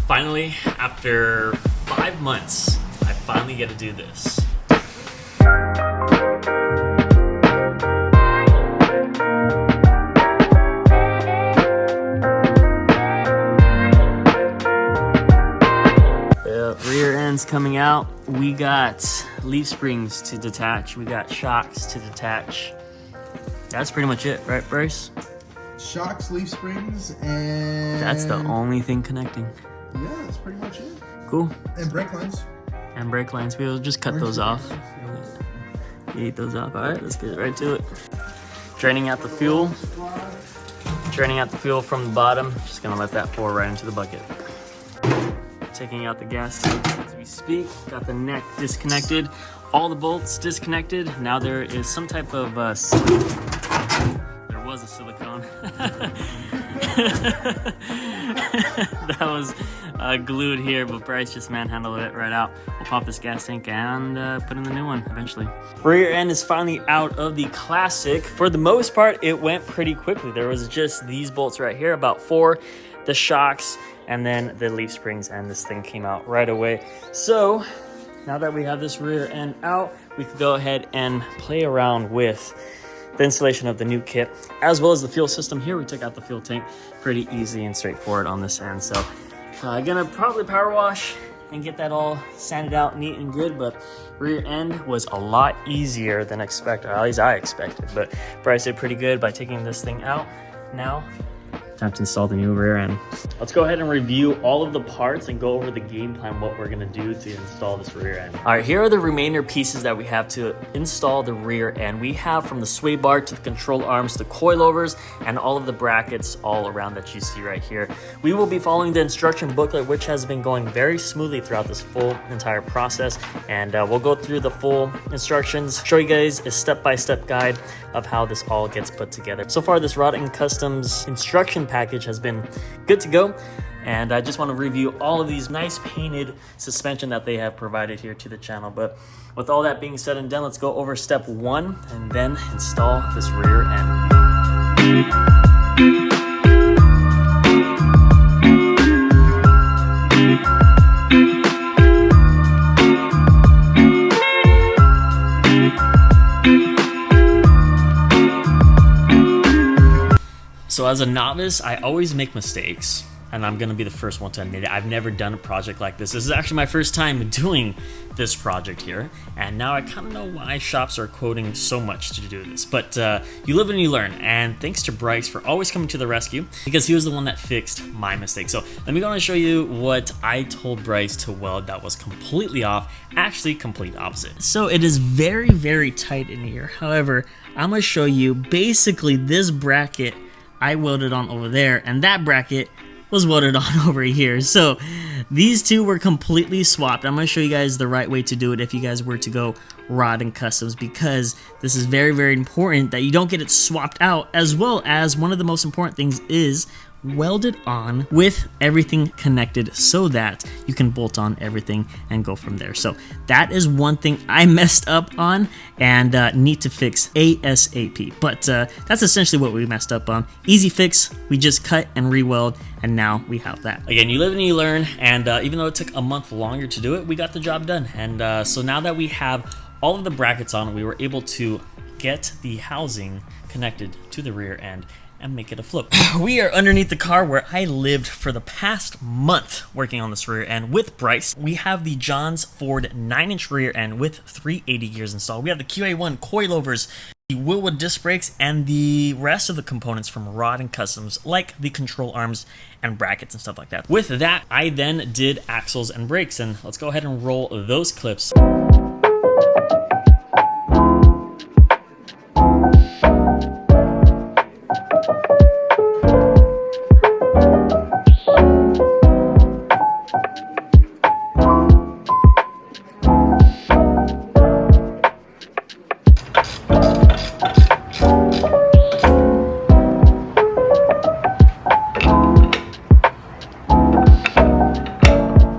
Finally, after 5 months, I finally get to do this. The rear end's coming out. We got leaf springs to detach. We got shocks to detach. That's pretty much it, right, Bryce? Shocks, leaf springs, and... That's the only thing connecting. Yeah, that's pretty much it. Cool. And brake lines. And brake lines. We'll just cut those off. You eat those off. All right, let's get right to it. Draining out the fuel. Draining out the fuel from the bottom. Just gonna let that pour right into the bucket. Taking out the gas tank as we speak. Got the neck disconnected. All the bolts disconnected. Now there is some type of there was a silicone. That was glued here, but Bryce just manhandled it right out. We'll pop this gas tank and put in the new one eventually. Rear end is finally out of the Classic. For the most part, it went pretty quickly. There was just these bolts right here, about 4, the shocks, and then the leaf springs, and this thing came out right away. So now that we have this rear end out, we can go ahead and play around with the installation of the new kit, as well as the fuel system. Here we took out the fuel tank. Pretty easy and straightforward on this end. So gonna probably power wash and get that all sanded out neat and good, but rear end was a lot easier than expected, or at least I expected. But Bryce did pretty good by taking this thing out. Now time to install the new rear end. Let's go ahead and review all of the parts and go over the game plan, what we're gonna do to install this rear end. All right, here are the remainder pieces that we have to install the rear end. We have from the sway bar to the control arms, the coilovers, and all of the brackets all around that you see right here. We will be following the instruction booklet, which has been going very smoothly throughout this full entire process. And we'll go through the full instructions, show you guys a step-by-step guide of how this all gets put together. So far, this Rod & Customs instruction package has been good to go, and I just want to review all of these nice painted suspension that they have provided here to the channel. But with all that being said and done, let's go over step 1 and then install this rear end. So as a novice, I always make mistakes, and I'm gonna be the first one to admit it. I've never done a project like this. This is actually my first time doing this project here, and now I kind of know why shops are quoting so much to do this. But you live and you learn, and thanks to Bryce for always coming to the rescue, because he was the one that fixed my mistake. So let me go and show you what I told Bryce to weld that was completely off, actually complete opposite. So it is very, very tight in here. However, I'm gonna show you basically this bracket I welded on over there, and that bracket was welded on over here. So these two were completely swapped. I'm going to show you guys the right way to do it if you guys were to go Rod & Customs, because this is very, very important that you don't get it swapped out, as well as one of the most important things is welded on with everything connected so that you can bolt on everything and go from there. So that is one thing I messed up on and need to fix ASAP. But that's essentially what we messed up on. Easy fix. We just cut and re-weld, and now we have that. Again, you live and you learn, and even though it took a month longer to do it, we got the job done. And so now that we have all of the brackets on, we were able to get the housing connected to the rear end and make it afloat. We are underneath the car where I lived for the past month working on this rear end with Bryce. We have the Johns Ford 9-inch rear end with 380 gears installed. We have the QA1 coilovers, the Wilwood disc brakes, and the rest of the components from Rod & Customs, like the control arms and brackets and stuff like that. With that, I then did axles and brakes, and let's go ahead and roll those clips.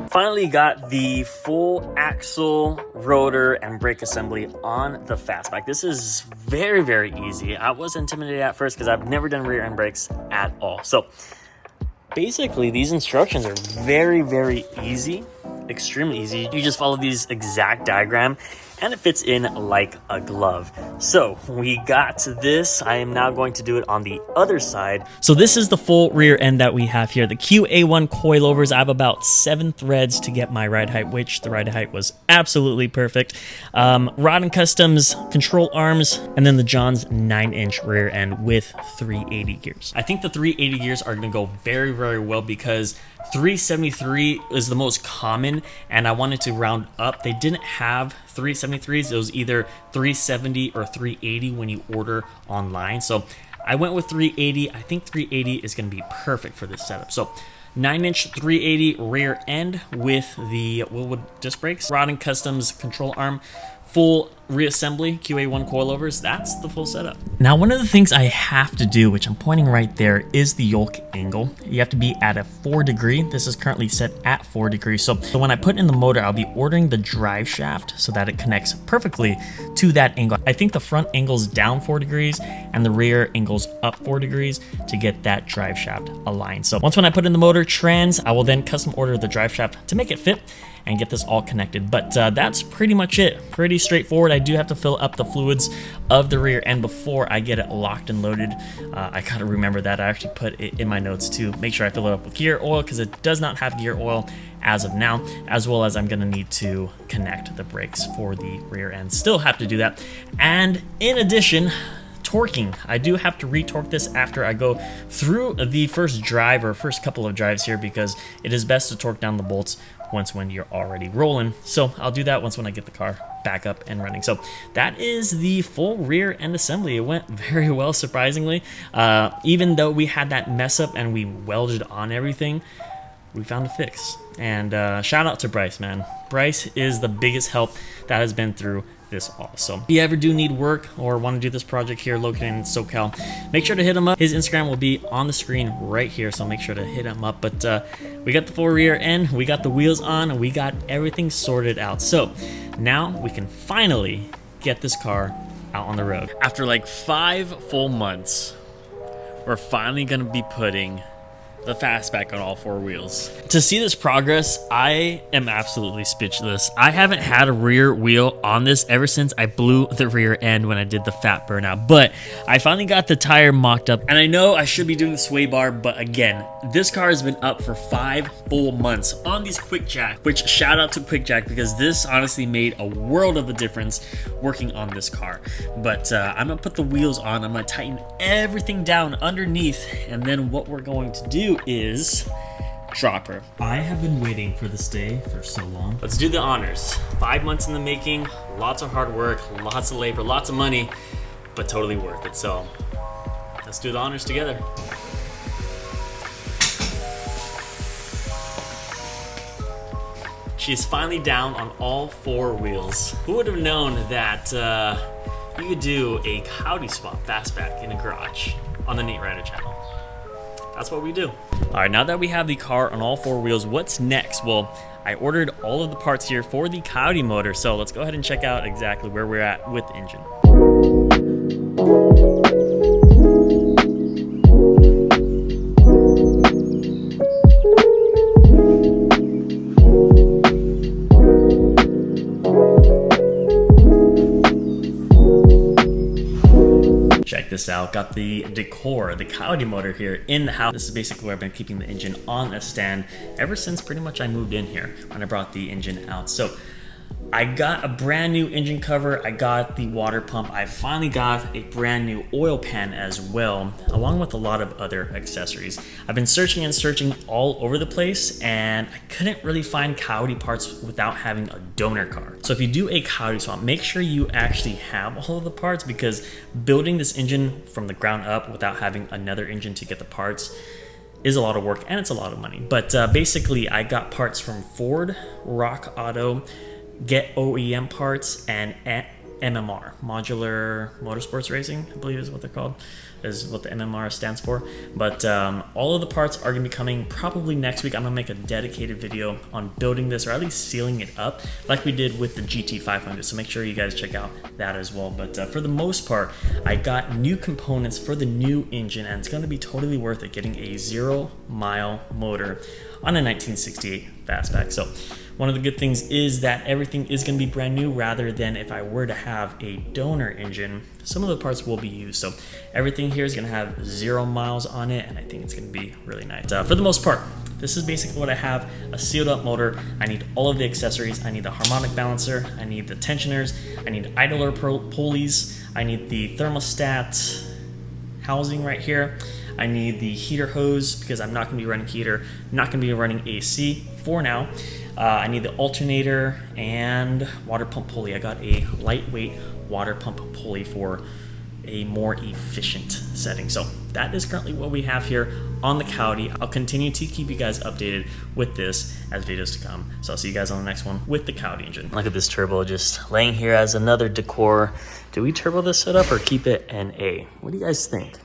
Finally got the full axle, rotor, and brake assembly on the fastback. This is very, very easy. I was intimidated at first because I've never done rear end brakes at all. So basically these instructions are very, very easy, extremely easy. You just follow these exact diagram and it fits in like a glove. So we got to this. I am now going to do it on the other side. So this is the full rear end that we have here. The QA1 coilovers. I have about 7 threads to get my ride height, which the ride height was absolutely perfect. Rod and Customs control arms, and then the John's 9-inch rear end with 380 gears. I think the 380 gears are gonna go very, very well because 373 is the most common, and I wanted to round up. They didn't have 373s. It was either 370 or 380 when you order online. So I went with 380. I think 380 is going to be perfect for this setup. So 9-inch 380 rear end with the Willwood disc brakes, Rod and Customs control arm, full reassembly, QA1 coilovers. That's the full setup. Now, one of the things I have to do, which I'm pointing right there, is the Yolk Angle. You have to be at a 4 degree. This is currently set at 4 degrees. So when I put in the motor, I'll be ordering the drive shaft so that it connects perfectly to that angle. I think the front angle's down 4 degrees and the rear angle's up 4 degrees to get that drive shaft aligned. So once when I put in the motor trans, I will then custom order the drive shaft to make it fit and get this all connected. But that's pretty much it. Pretty straightforward. I do have to fill up the fluids of the rear end before I get it locked and loaded. I gotta remember that. I actually put it in my notes to make sure I fill it up with gear oil because it does not have gear oil as of now, as well as I'm gonna need to connect the brakes for the rear end. Still have to do that. And in addition, torquing. I do have to retorque this after I go through the first drive or first couple of drives here because it is best to torque down the bolts once when you're already rolling. So I'll do that once when I get the car back up and running. So that is the full rear end assembly. It went very well, surprisingly. Even though we had that mess up and we welded on everything, we found a fix. And shout out to Bryce, man. Bryce is the biggest help that has been through this all. So if you ever do need work or want to do this project here located in SoCal, make sure to hit him up. His Instagram will be on the screen right here, so make sure to hit him up. But we got the full rear end, we got the wheels on, and we got everything sorted out. So now we can finally get this car out on the road. After like 5 full months, we're finally gonna be putting the fastback on all 4 wheels. To see this progress, I am absolutely speechless. I haven't had a rear wheel on this ever since I blew the rear end when I did the fat burnout, but I finally got the tire mocked up, and I know I should be doing the sway bar, but again, this car has been up for 5 full months on these quick jack, which shout out to quick jack because this honestly made a world of a difference working on this car. But I'm gonna put the wheels on, I'm gonna tighten everything down underneath, and then what we're going to do is dropper. I have been waiting for this day for so long. Let's do the honors. 5 months in the making, lots of hard work, lots of labor, lots of money, but totally worth it. So let's do the honors together. She's finally down on all 4 wheels. Who would have known that you could do a Coyote Swap fastback in a garage on the Nate Ryder channel? That's what we do. All right, now that we have the car on all 4 wheels, what's next? Well, I ordered all of the parts here for the Coyote motor, so let's go ahead and check out exactly where we're at with the engine. Check this out, got the decor, the Coyote motor here in the house. This is basically where I've been keeping the engine on a stand ever since pretty much I moved in here when I brought the engine out. So I got a brand new engine cover, I got the water pump, I finally got a brand new oil pan as well, along with a lot of other accessories. I've been searching and searching all over the place, and I couldn't really find Coyote parts without having a donor car. So if you do a Coyote swap, make sure you actually have all of the parts, because building this engine from the ground up without having another engine to get the parts is a lot of work, and it's a lot of money. But basically, I got parts from Ford, Rock Auto, Get OEM parts, and MMR, Modular Motorsports Racing, I believe is what they're called, is what the MMR stands for. But all of the parts are going to be coming probably next week. I'm going to make a dedicated video on building this, or at least sealing it up like we did with the GT500. So make sure you guys check out that as well. But for the most part, I got new components for the new engine, and it's going to be totally worth it getting a 0-mile motor on a 1968 fastback. So one of the good things is that everything is going to be brand new, rather than if I were to have a donor engine, some of the parts will be used. So everything here is going to have 0 miles on it, and I think it's going to be really nice. For the most part, this is basically what I have: a sealed up motor. I need all of the accessories. I need the harmonic balancer, I need the tensioners, I need idler pulleys, I need the thermostat housing right here, I need the heater hose because I'm not going to be running heater, not going to be running AC for now. I need the alternator and water pump pulley. I got a lightweight water pump pulley for a more efficient setting. So that is currently what we have here on the Coyote. I'll continue to keep you guys updated with this as videos to come. So I'll see you guys on the next one with the Coyote engine. Look at this turbo just laying here as another decor. Do we turbo this setup or keep it an A? What do you guys think?